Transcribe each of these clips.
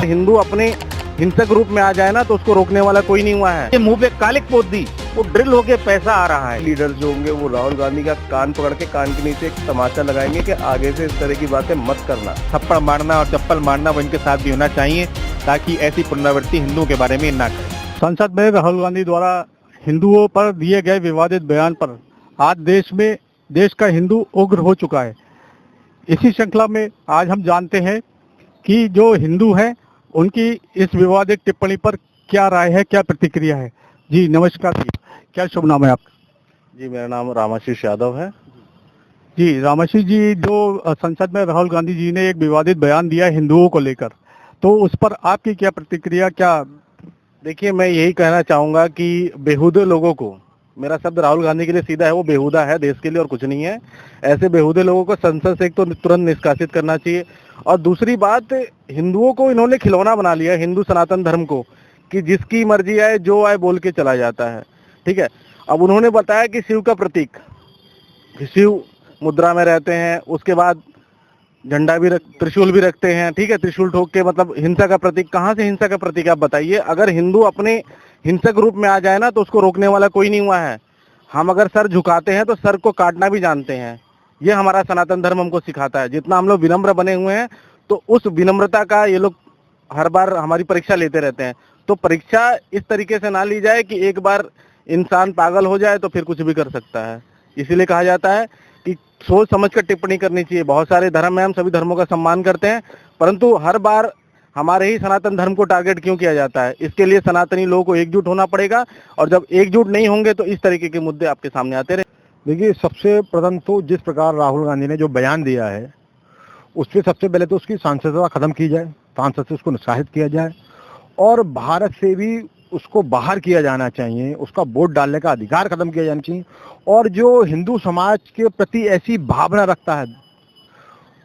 हिंदू अपने हिंसक रूप में आ जाए ना तो उसको रोकने वाला कोई नहीं हुआ है। मुंह पे कालिक पोत दी, वो ड्रिल होके पैसा आ रहा है। लीडर जो होंगे वो राहुल गांधी का कान पकड़ के कान के नीचे एक तमाचा लगाएंगे कि आगे से इस तरह की बातें मत करना। थप्पड़ मारना और चप्पल मारना वो इनके साथ भी होना चाहिए ताकि ऐसी पुनरावृत्ति हिंदुओं के बारे में न करें। संसद में राहुल गांधी द्वारा हिंदुओं पर दिए गए विवादित बयान पर आज देश का हिंदू उग्र हो चुका है। इसी श्रृंखला में आज हम जानते हैं कि जो हिंदू हैं उनकी इस विवादित टिप्पणी पर क्या राय है, क्या प्रतिक्रिया है। जी नमस्कार जी, क्या शुभ नाम है आपका? जी मेरा नाम रामाशीष यादव है। जी रामाशीष जी, जो संसद में राहुल गांधी जी ने एक विवादित बयान दिया हिंदुओं को लेकर, तो उस पर आपकी क्या प्रतिक्रिया? क्या देखिए, मैं यही कहना चाहूंगा कि बेहुदे लोगों को, मेरा शब्द राहुल गांधी के लिए सीधा है, वो बेहुदा है देश के लिए और कुछ नहीं है। ऐसे बेहुदे लोगों को संसद से एक तो तुरंत निष्कासित करना चाहिए। और दूसरी बात, हिंदुओं को इन्होंने खिलौना बना लिया, हिंदू सनातन धर्म को, कि जिसकी मर्जी आए जो आए बोल के चला जाता है। ठीक है, अब उन्होंने बताया कि शिव का प्रतीक, शिव मुद्रा में रहते हैं, उसके बाद झंडा भी त्रिशूल भी रखते हैं। ठीक है, त्रिशूल ठोक के मतलब हिंसा का प्रतीक। कहाँ से हिंसा का प्रतीक आप बताइए? अगर हिंदू अपने हिंसक रूप में आ जाए ना तो उसको रोकने वाला कोई नहीं हुआ है। हम अगर सर झुकाते हैं तो सर को काटना भी जानते हैं। ये हमारा सनातन धर्म हमको सिखाता है। जितना हम लोग विनम्र बने हुए हैं तो उस विनम्रता का ये लोग हर बार हमारी परीक्षा लेते रहते हैं। तो परीक्षा इस तरीके से ना ली जाए कि एक बार इंसान पागल हो जाए तो फिर कुछ भी कर सकता है। इसीलिए कहा जाता है कि सोच समझ कर टिप्पणी करनी चाहिए। बहुत सारे धर्म है, हम सभी धर्मों का सम्मान करते हैं, परंतु हर बार हमारे ही सनातन धर्म को टारगेट क्यों किया जाता है? इसके लिए सनातनी लोगों को एकजुट होना पड़ेगा, और जब एकजुट नहीं होंगे तो इस तरीके के मुद्दे आपके सामने आते रहे। देखिए, सबसे प्रथम तो जिस प्रकार राहुल गांधी ने जो बयान दिया है उस पर सबसे पहले तो उसकी सांसदता खत्म की जाए, सांसद से उसको निष्कासित किया जाए और भारत से भी उसको बाहर किया जाना चाहिए। उसका वोट डालने का अधिकार खत्म किया जाना चाहिए। और जो हिंदू समाज के प्रति ऐसी भावना रखता है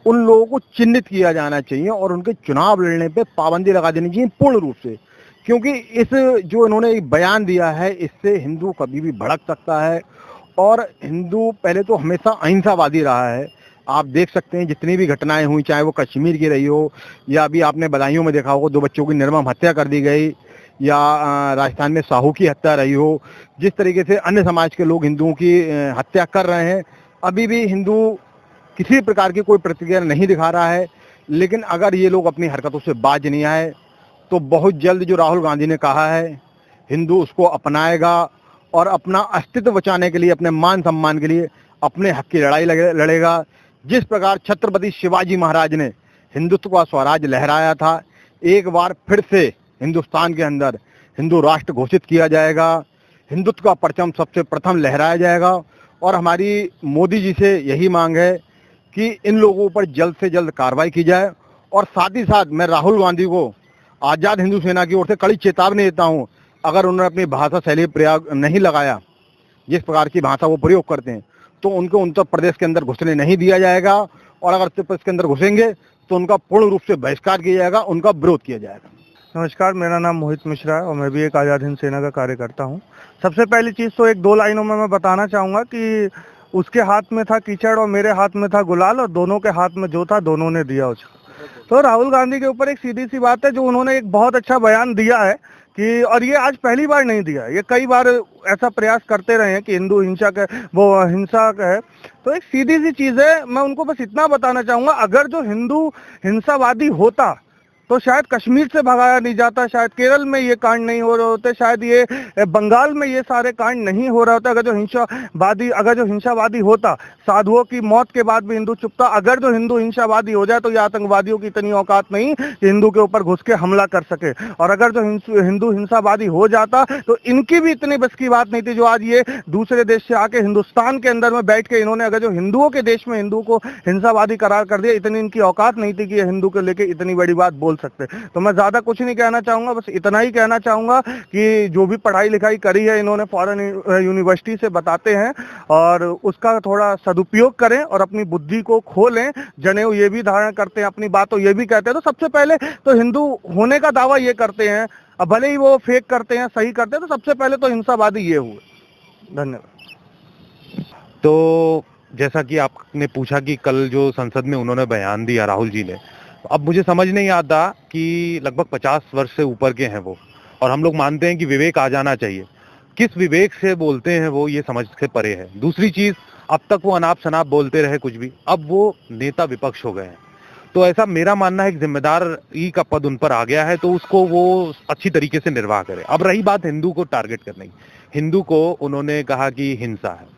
उन लोगों को चिन्हित किया जाना चाहिए और उनके चुनाव लड़ने पे पाबंदी लगा देनी चाहिए पूर्ण रूप से। क्योंकि इस जो इन्होंने एक बयान दिया है इससे हिंदू कभी भी भड़क सकता है। और हिंदू पहले तो हमेशा अहिंसावादी रहा है। आप देख सकते हैं जितनी भी घटनाएं हुई, चाहे वो कश्मीर की रही हो या अभी आपने बदायूं में देखा होगा 2 बच्चों की निर्मम हत्या कर दी गई, या राजस्थान में साहू की हत्या रही हो, जिस तरीके से अन्य समाज के लोग हिंदुओं की हत्या कर रहे हैं, अभी भी हिंदू किसी प्रकार की कोई प्रतिक्रिया नहीं दिखा रहा है। लेकिन अगर ये लोग अपनी हरकतों से बाज नहीं आए तो बहुत जल्द जो राहुल गांधी ने कहा है हिंदू उसको अपनाएगा और अपना अस्तित्व बचाने के लिए, अपने मान सम्मान के लिए अपने हक की लड़ाई लड़ेगा। जिस प्रकार छत्रपति शिवाजी महाराज ने हिंदुत्व का स्वराज लहराया था, एक बार फिर से हिंदुस्तान के अंदर हिंदू राष्ट्र घोषित किया जाएगा, हिंदुत्व का परचम सबसे प्रथम लहराया जाएगा। और हमारी मोदी जी से यही मांग है कि इन लोगों पर जल्द से जल्द कार्रवाई की जाए। और साथ ही साथ मैं राहुल गांधी को आज़ाद हिंदू सेना की ओर से कड़ी चेतावनी देता हूं, अगर उन्होंने अपनी भाषा शैली प्रयोग नहीं लगाया, जिस प्रकार की भाषा वो प्रयोग करते हैं, तो उनको उत्तर प्रदेश के अंदर घुसने नहीं दिया जाएगा। और अगर उत्तर प्रदेश के अंदर घुसेंगे तो उनका पूर्ण रूप से बहिष्कार किया जाएगा, उनका विरोध किया जाएगा। नमस्कार, मेरा नाम मोहित मिश्रा है और मैं भी एक आज़ाद हिंद सेना का कार्यकर्ता हूं। सबसे पहली चीज़ तो एक 2 लाइनों में मैं बताना चाहूँगा कि उसके हाथ में था कीचड़ और मेरे हाथ में था गुलाल, और दोनों के हाथ में जो था दोनों ने दिया उसको। तो राहुल गांधी के ऊपर एक सीधी सी बात है, जो उन्होंने एक बहुत अच्छा बयान दिया है कि, और ये आज पहली बार नहीं दिया, ये कई बार ऐसा प्रयास करते रहे हैं कि हिंदू हिंसा का वो हिंसा है। तो एक सीधी सी चीज़ है, मैं उनको बस इतना बताना चाहूँगा, अगर जो हिंदू हिंसावादी होता तो शायद कश्मीर से भगाया नहीं जाता, शायद केरल में ये कांड नहीं हो रहे होते, शायद ये बंगाल में ये सारे कांड नहीं हो रहे होते। अगर जो हिंसावादी होता, साधुओं की मौत के बाद भी हिंदू चुपता। अगर जो हिंदू हिंसावादी हो जाए तो ये आतंकवादियों की इतनी औकात नहीं कि हिंदू के ऊपर घुस के हमला कर सके। और अगर जो हिंदू हिंसावादी हो जाता तो इनकी भी इतनी बस की बात नहीं थी जो आज ये दूसरे देश से आके हिंदुस्तान के अंदर में बैठ के इन्होंने, अगर जो हिंदुओं के देश में हिंदू को हिंसावादी करार कर दिया, इतनी इनकी औकात नहीं थी कि ये हिंदू को लेके इतनी बड़ी बात बोल सकते। तो मैं ज्यादा कुछ नहीं कहना चाहूंगा, बस इतना ही कहना चाहूंगा कि जो भी पढ़ाई लिखाई करी है इन्होंने फॉरेन यूनिवर्सिटी से बताते हैं, और उसका थोड़ा सदुपयोग करें और अपनी बुद्धि को खोलें। जनेऊ ये भी धारण करते हैं, अपनी बातों ये भी कहते हैं। तो सबसे पहले तो हिंदू होने का दावा ये करते हैं, अब भले ही वो फेक करते हैं सही करते हैं, तो सबसे पहले तो हिंसावादी ये हुए। धन्यवाद। तो जैसा कि आपने पूछा कि कल जो संसद में उन्होंने बयान दिया राहुल जी ने, अब मुझे समझ नहीं आता कि लगभग 50 वर्ष से ऊपर के हैं वो, और हम लोग मानते हैं कि विवेक आ जाना चाहिए। किस विवेक से बोलते हैं वो, ये समझ से परे है। दूसरी चीज, अब तक वो अनाप शनाप बोलते रहे कुछ भी, अब वो नेता विपक्ष हो गए हैं। तो ऐसा मेरा मानना है कि जिम्मेदारी का पद उन पर आ गया है, तो उसको वो अच्छी तरीके से निर्वाह करे। अब रही बात हिंदू को टारगेट करने की, हिंदू को उन्होंने कहा कि हिंसा है।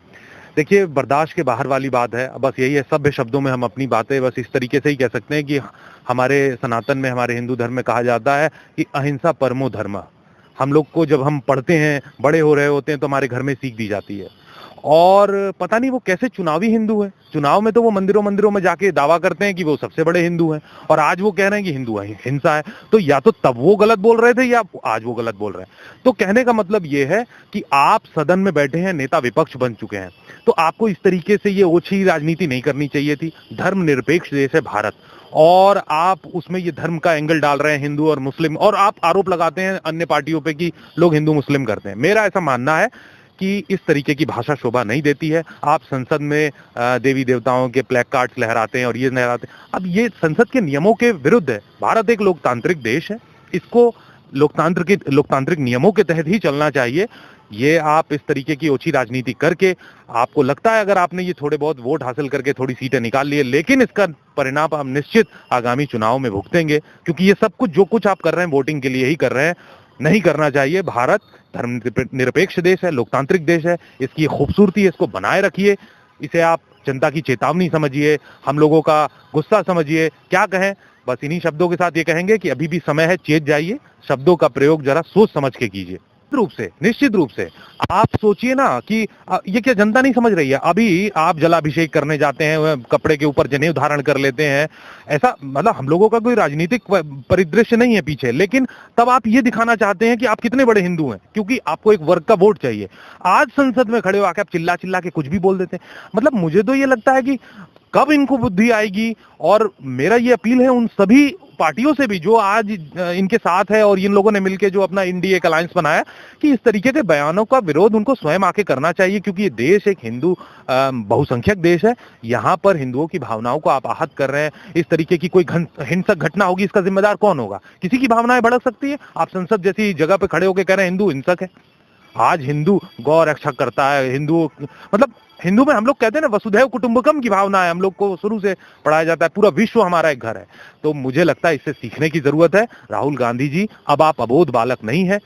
देखिए, बर्दाश्त के बाहर वाली बात है। बस यही है, सभ्य शब्दों में हम अपनी बातें बस इस तरीके से ही कह सकते हैं कि हमारे सनातन में, हमारे हिंदू धर्म में कहा जाता है कि अहिंसा परमो धर्म। हम लोग को जब हम पढ़ते हैं, बड़े हो रहे होते हैं, तो हमारे घर में सीख दी जाती है। और पता नहीं वो कैसे चुनावी हिंदू है। चुनाव में तो वो मंदिरों में जाके दावा करते हैं कि वो सबसे बड़े हिंदू हैं, और आज वो कह रहे हैं कि हिंदू हिंसा है। तो या तो तब वो गलत बोल रहे थे या आज वो गलत बोल रहे हैं। तो कहने का मतलब ये है कि आप सदन में बैठे हैं, नेता विपक्ष बन चुके हैं, तो आपको इस तरीके से ये ओछी राजनीति नहीं करनी चाहिए थी। धर्मनिरपेक्ष देश है भारत, और आप उसमें ये धर्म का एंगल डाल रहे हैं, हिंदू और मुस्लिम, और आप आरोप लगाते हैं अन्य पार्टियों पे कि लोग हिंदू मुस्लिम करते हैं। मेरा ऐसा मानना है कि इस तरीके की भाषा शोभा नहीं देती है। आप संसद में देवी देवताओं के प्लैक कार्ड्स लहराते हैं और ये लहराते हैं। अब ये संसद के नियमों के विरुद्ध है। भारत एक लोकतांत्रिक देश है, इसको लोकतांत्रिक नियमों के तहत ही चलना चाहिए। ये आप इस तरीके की ओछी राजनीति करके, आपको लगता है अगर आपने ये थोड़े बहुत वोट हासिल करके थोड़ी सीटें निकाल लिए, लेकिन इसका परिणाम आप निश्चित आगामी चुनाव में भुगतेंगे, क्योंकि ये सब कुछ जो कुछ आप कर रहे हैं वोटिंग के लिए ही कर रहे हैं। नहीं करना चाहिए। भारत धर्मनिरपेक्ष देश है, लोकतांत्रिक देश है, इसकी खूबसूरती है, इसको बनाए रखिए। इसे आप जनता की चेतावनी समझिए, हम लोगों का गुस्सा समझिए। क्या कहें, बस इन्हीं शब्दों के साथ ये कहेंगे कि अभी भी समय है, चेत जाइए। शब्दों का प्रयोग जरा सोच समझ के कीजिए। निश्चित रूप से आप सोचिए ना कि ये क्या जनता नहीं समझ रही है। अभी आप जलाभिषेक करने जाते हैं, कपड़े के ऊपर जनेऊ धारण कर लेते हैं, ऐसा मतलब हम लोगों का कोई राजनीतिक परिदृश्य नहीं है पीछे, लेकिन तब आप ये दिखाना चाहते हैं कि आप कितने बड़े हिंदू हैं, क्योंकि आपको एक वर्ग का वोट चाहिए। आज संसद में खड़े होकर आप चिल्ला चिल्ला के कुछ भी बोल देते हैं। मतलब मुझे तो ये लगता है कि कब इनको बुद्धि आएगी। और मेरा ये अपील है उन सभी पार्टियों से भी जो आज इनके साथ है और इन लोगों ने मिलकर जो अपना इंडिया एक अलायंस बनाया, कि इस तरीके के बयानों का विरोध उनको स्वयं आके करना चाहिए, क्योंकि ये देश एक हिंदू बहुसंख्यक देश है। यहाँ पर हिंदुओं की भावनाओं को आप आहत कर रहे हैं। इस तरीके की कोई हिंसक घटना होगी, इसका जिम्मेदार कौन होगा? किसी की भावनाएं भड़क सकती है। आप संसद जैसी जगह पे खड़े होकर कह रहे हैं हिंदू हिंसक है। आज हिंदू गौ रक्षा करता है, हिंदू मतलब हिंदू में हम लोग कहते हैं ना वसुधैव कुटुंबकम की भावना है, हम लोग को शुरू से पढ़ाया जाता है, पूरा विश्व हमारा एक घर है। तो मुझे लगता है इससे सीखने की जरूरत है। राहुल गांधी जी, अब आप अबोध बालक नहीं है,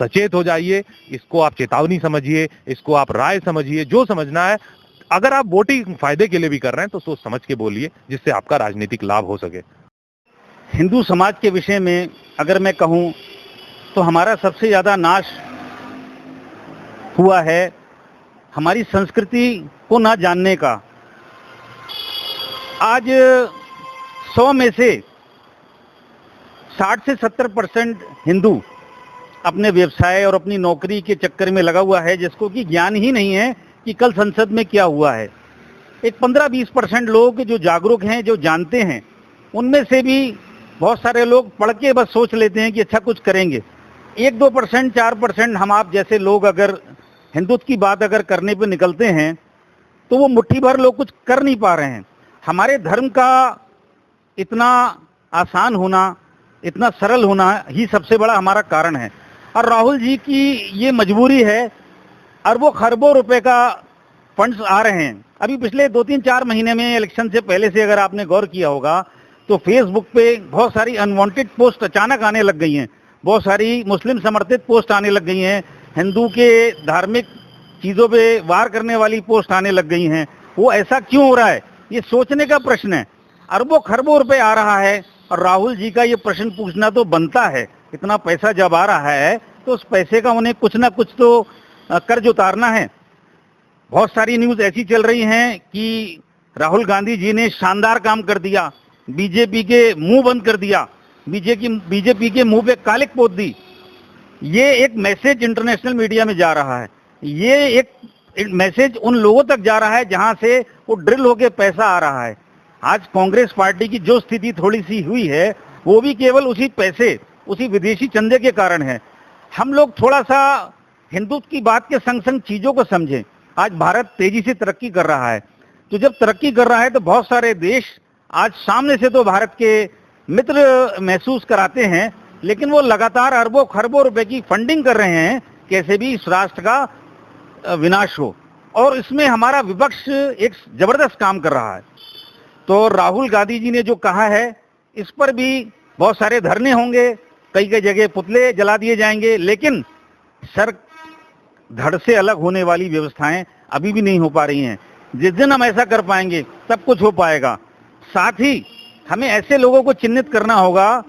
सचेत हो जाइए। इसको आप चेतावनी समझिए, इसको आप राय समझिए, जो समझना है। अगर आप वोटिंग फायदे के लिए भी कर रहे हैं तो सोच समझ के बोलिए, जिससे आपका राजनीतिक लाभ हो सके। हिंदू समाज के विषय में अगर मैं कहूं तो हमारा सबसे ज्यादा नाश हुआ है हमारी संस्कृति को ना जानने का। आज 100 में से 60 से 70% हिंदू अपने व्यवसाय और अपनी नौकरी के चक्कर में लगा हुआ है, जिसको कि ज्ञान ही नहीं है कि कल संसद में क्या हुआ है। एक 15-20% लोग जो जागरूक हैं, जो जानते हैं, उनमें से भी बहुत सारे लोग पढ़ के बस सोच लेते हैं कि अच्छा कुछ करेंगे। 1-2%, 4% हम आप जैसे लोग अगर हिंदुत्व की बात अगर करने पे निकलते हैं तो वो मुट्ठी भर लोग कुछ कर नहीं पा रहे हैं। हमारे धर्म का इतना आसान होना, इतना सरल होना ही सबसे बड़ा हमारा कारण है। और राहुल जी की ये मजबूरी है, अरबों खरबों रुपए का फंड्स आ रहे हैं। अभी पिछले 2-3-4 महीने में इलेक्शन से पहले से अगर आपने गौर किया होगा तो फेसबुक पे बहुत सारी अनवांटेड पोस्ट अचानक आने लग गई हैं, बहुत सारी मुस्लिम समर्थित पोस्ट आने लग गई हैं, हिंदू के धार्मिक चीज़ों पे वार करने वाली पोस्ट आने लग गई हैं। वो ऐसा क्यों हो रहा है, ये सोचने का प्रश्न है। अरबों खरबों रुपए आ रहा है और राहुल जी का ये प्रश्न पूछना तो बनता है। इतना पैसा जब आ रहा है तो उस पैसे का उन्हें कुछ ना कुछ तो कर्ज उतारना है। बहुत सारी न्यूज़ ऐसी चल रही हैं कि राहुल गांधी जी ने शानदार काम कर दिया, बीजेपी के मुंह बंद कर दिया, बीजेपी के मुंह पे कालिक पोत दी। ये एक मैसेज इंटरनेशनल मीडिया में जा रहा है, ये एक मैसेज उन लोगों तक जा रहा है जहां से वो ड्रिल होके पैसा आ रहा है। आज कांग्रेस पार्टी की जो स्थिति थोड़ी सी हुई है वो भी केवल उसी पैसे, उसी विदेशी चंदे के कारण है। हम लोग थोड़ा सा हिंदुत्व की बात के संग संग चीजों को समझें। आज भारत तेजी से तरक्की कर रहा है, तो जब तरक्की कर रहा है तो बहुत सारे देश आज सामने से तो भारत के मित्र महसूस कराते हैं, लेकिन वो लगातार अरबों खरबों रुपए की फंडिंग कर रहे हैं कैसे भी इस राष्ट्र का विनाश हो, और इसमें हमारा विपक्ष एक जबरदस्त काम कर रहा है। तो राहुल गांधी जी ने जो कहा है, इस पर भी बहुत सारे धरने होंगे, कई कई जगह पुतले जला दिए जाएंगे, लेकिन सर धड़ से अलग होने वाली व्यवस्थाएं अभी भी नहीं हो पा रही हैं। जिस दिन हम ऐसा कर पाएंगे तब कुछ हो पाएगा। साथ ही हमें ऐसे लोगों को चिन्हित करना होगा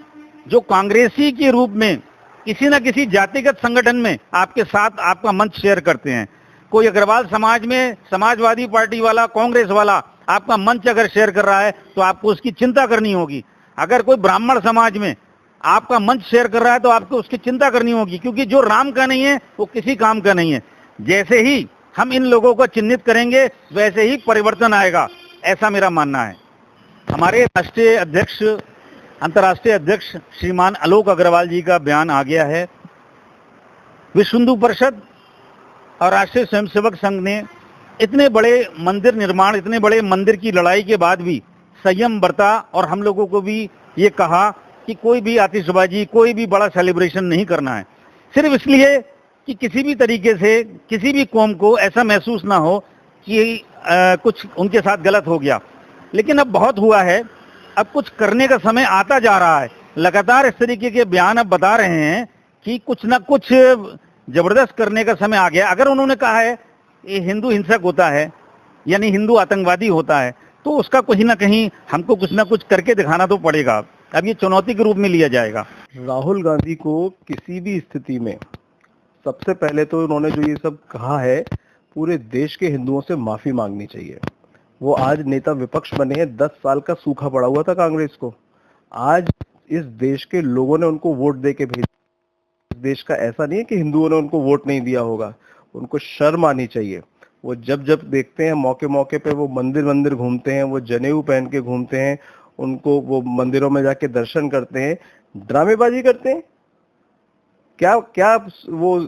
जो कांग्रेसी के रूप में किसी न किसी जातिगत संगठन में आपके साथ आपका मंच शेयर करते हैं। कोई अग्रवाल समाज में समाजवादी पार्टी वाला, कांग्रेस वाला आपका मंच अगर शेयर कर रहा है तो आपको उसकी चिंता करनी होगी। अगर कोई ब्राह्मण समाज में आपका मंच शेयर कर रहा है तो आपको उसकी चिंता करनी होगी, क्योंकि जो राम का नहीं है वो किसी काम का नहीं है। जैसे ही हम इन लोगों को चिन्हित करेंगे वैसे ही परिवर्तन आएगा, ऐसा मेरा मानना है। हमारे राष्ट्रीय अध्यक्ष, अंतर्राष्ट्रीय अध्यक्ष श्रीमान आलोक अग्रवाल जी का बयान आ गया है। विश्व हिंदू परिषद और राष्ट्रीय स्वयंसेवक संघ ने इतने बड़े मंदिर निर्माण, इतने बड़े मंदिर की लड़ाई के बाद भी संयम बरता, और हम लोगों को भी ये कहा कि कोई भी आतिशबाजी, कोई भी बड़ा सेलिब्रेशन नहीं करना है, सिर्फ इसलिए कि किसी भी तरीके से किसी भी कौम को ऐसा महसूस ना हो कि कुछ उनके साथ गलत हो गया। लेकिन अब बहुत हुआ है, अब कुछ करने का समय आता जा रहा है। लगातार इस तरीके के बयान अब बता रहे हैं कि कुछ ना कुछ जबरदस्त करने का समय आ गया। अगर उन्होंने कहा है ये हिंदू हिंसक होता है, यानी हिंदू आतंकवादी होता है, तो उसका कहीं ना कहीं हमको कुछ ना कुछ करके दिखाना तो पड़ेगा। अब ये चुनौती के रूप में लिया जाएगा। राहुल गांधी को किसी भी स्थिति में सबसे पहले तो उन्होंने जो ये सब कहा है, पूरे देश के हिंदुओं से माफी मांगनी चाहिए। वो आज नेता विपक्ष बने हैं, 10 साल का सूखा पड़ा हुआ था कांग्रेस को। आज इस देश के लोगों ने उनको वोट दे के भेजा। इस देश का ऐसा नहीं है कि हिंदुओं ने उनको वोट नहीं दिया होगा। उनको शर्म आनी चाहिए। वो जब जब देखते हैं मौके मौके पे वो मंदिर घूमते हैं, वो जनेऊ पहन के घूमते हैं, उनको वो मंदिरों में जाके दर्शन करते हैं, ड्रामेबाजी करते हैं। क्या वो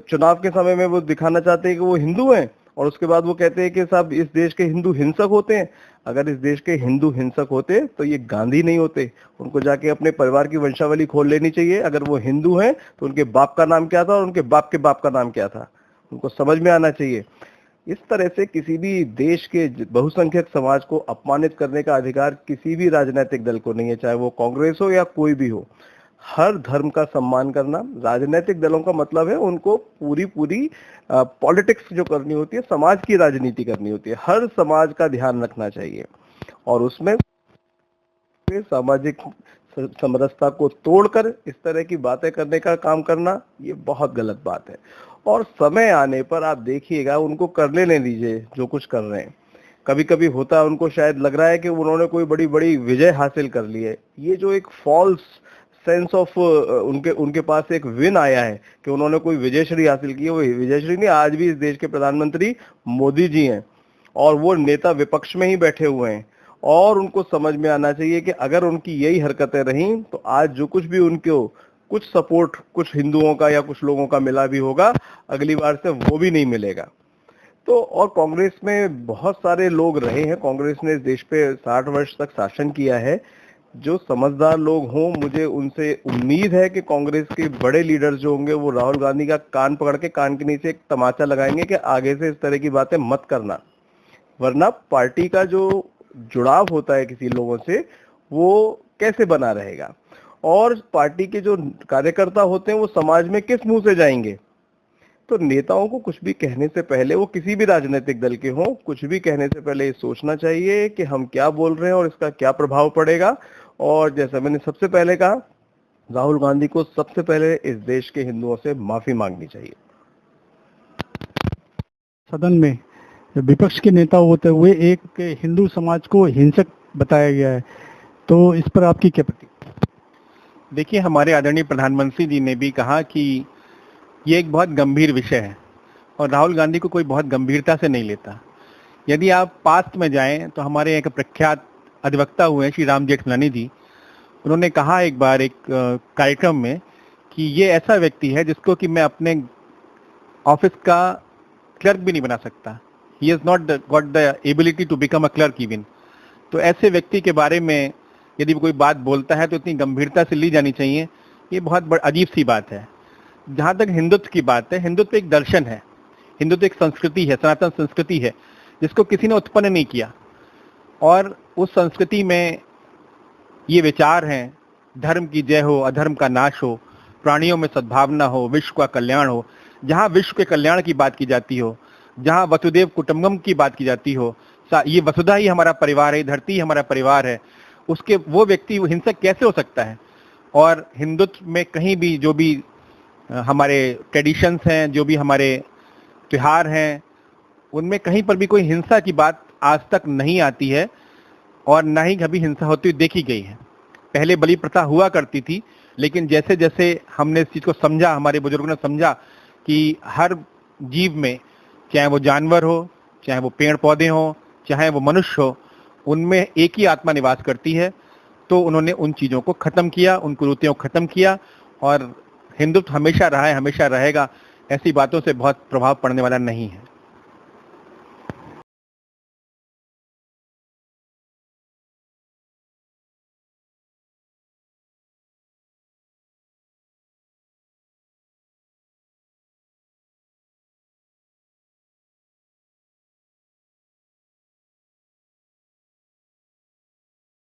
चुनाव के समय में वो दिखाना चाहते हैं कि वो हिंदू हैं, और उसके बाद वो कहते हैं कि साहब इस देश के हिंदू हिंसक होते हैं। अगर इस देश के हिंदू हिंसक होते तो ये गांधी नहीं होते। उनको जाके अपने परिवार की वंशावली खोल लेनी चाहिए। अगर वो हिंदू हैं तो उनके बाप का नाम क्या था और उनके बाप के बाप का नाम क्या था, उनको समझ में आना चाहिए। इस तरह से किसी भी देश के बहुसंख्यक समाज को अपमानित करने का अधिकार किसी भी राजनीतिक दल को नहीं है, चाहे वो कांग्रेस हो या कोई भी हो। हर धर्म का सम्मान करना, राजनीतिक दलों का मतलब है उनको पूरी पॉलिटिक्स जो करनी होती है, समाज की राजनीति करनी होती है। हर समाज का ध्यान रखना चाहिए, और उसमें सामाजिक समरसता को तोड़कर इस तरह की बातें करने का काम करना, ये बहुत गलत बात है। और समय आने पर आप देखिएगा, उनको करने नहीं दीजिए जो कुछ कर रहे हैं। कभी कभी होता है, उनको शायद लग रहा है कि उन्होंने कोई बड़ी बड़ी विजय हासिल कर ली है। ये जो एक फॉल्स सेंस ऑफ उनके पास एक विन आया है कि उन्होंने कोई विजयश्री हासिल की है, वो विजयश्री नहीं। आज भी इस देश के प्रधानमंत्री मोदी जी हैं, और वो नेता विपक्ष में ही बैठे हुए हैं। और उनको समझ में आना चाहिए कि अगर उनकी यही हरकतें रहीं तो आज जो कुछ भी उनको कुछ सपोर्ट कुछ हिंदुओं का या कुछ लोगों का मिला भी होगा, अगली बार से वो भी नहीं मिलेगा। तो और कांग्रेस में बहुत सारे लोग रहे हैं। कांग्रेस ने इस देश पे 60 वर्ष तक शासन किया है। जो समझदार लोग हों, मुझे उनसे उम्मीद है कि कांग्रेस के बड़े लीडर्स जो होंगे वो राहुल गांधी का कान पकड़ के कान के नीचे एक तमाचा लगाएंगे कि आगे से इस तरह की बातें मत करना, वरना पार्टी का जो जुड़ाव होता है किसी लोगों से वो कैसे बना रहेगा, और पार्टी के जो कार्यकर्ता होते हैं वो समाज में किस मुंह से जाएंगे। तो नेताओं को कुछ भी कहने से पहले, वो किसी भी राजनीतिक दल के हों, कुछ भी कहने से पहले ये सोचना चाहिए कि हम क्या बोल रहे हैं और इसका क्या प्रभाव पड़ेगा। और जैसा मैंने सबसे पहले कहा, राहुल गांधी को सबसे पहले इस देश के हिंदुओं से माफी मांगनी चाहिए। सदन में विपक्ष के नेता होते हुए एक हिंदू समाज को हिंसक बताया गया है, तो इस पर आपकी क्या प्रतिक्रिया? देखिए, हमारे आदरणीय प्रधानमंत्री जी ने भी कहा कि ये एक बहुत गंभीर विषय है और राहुल गांधी को कोई बहुत गंभीरता से नहीं लेता। यदि आप पास्ट में जाएं तो हमारे एक प्रख्यात अधिवक्ता हुए श्री राम जेठमलानी जी, उन्होंने कहा एक बार एक कार्यक्रम में कि ये ऐसा व्यक्ति है जिसको कि मैं अपने ऑफिस का क्लर्क भी नहीं बना सकता। He has not got the ability to become a clerk even. तो ऐसे व्यक्ति के बारे में यदि कोई बात बोलता है तो इतनी गंभीरता से ली जानी चाहिए, ये बहुत अजीब सी बात है। जहाँ तक हिंदुत्व की बात है, हिंदुत्व एक दर्शन है, हिंदुत्व एक संस्कृति है, सनातन संस्कृति है, जिसको किसी ने उत्पन्न नहीं किया। और उस संस्कृति में ये विचार हैं, धर्म की जय हो, अधर्म का नाश हो, प्राणियों में सद्भावना हो, विश्व का कल्याण हो। जहाँ विश्व के कल्याण की बात की जाती हो, जहाँ वसुदेव कुटुंबकम की बात की जाती हो, ये वसुधा ही हमारा परिवार है, धरती ही हमारा परिवार है, उसके वो व्यक्ति हिंसक कैसे हो सकता है? और हिंदुत्व में कहीं भी जो भी हमारे ट्रेडिशंस हैं, जो भी हमारे त्योहार हैं, उनमें कहीं पर भी कोई हिंसा की बात आज तक नहीं आती है और ना ही कभी हिंसा होती हुई देखी गई है। पहले बलि प्रथा हुआ करती थी, लेकिन जैसे जैसे हमने इस चीज़ को समझा, हमारे बुजुर्गों ने समझा कि हर जीव में, चाहे वो जानवर हो, चाहे वो पेड़ पौधे हों, चाहे वो मनुष्य हो, उनमें एक ही आत्मा निवास करती है, तो उन्होंने उन चीज़ों को ख़त्म किया, उन कुरीतियों को ख़त्म किया। और हिंदुत्व हमेशा रहा है, हमेशा रहेगा, ऐसी बातों से बहुत प्रभाव पड़ने वाला नहीं है।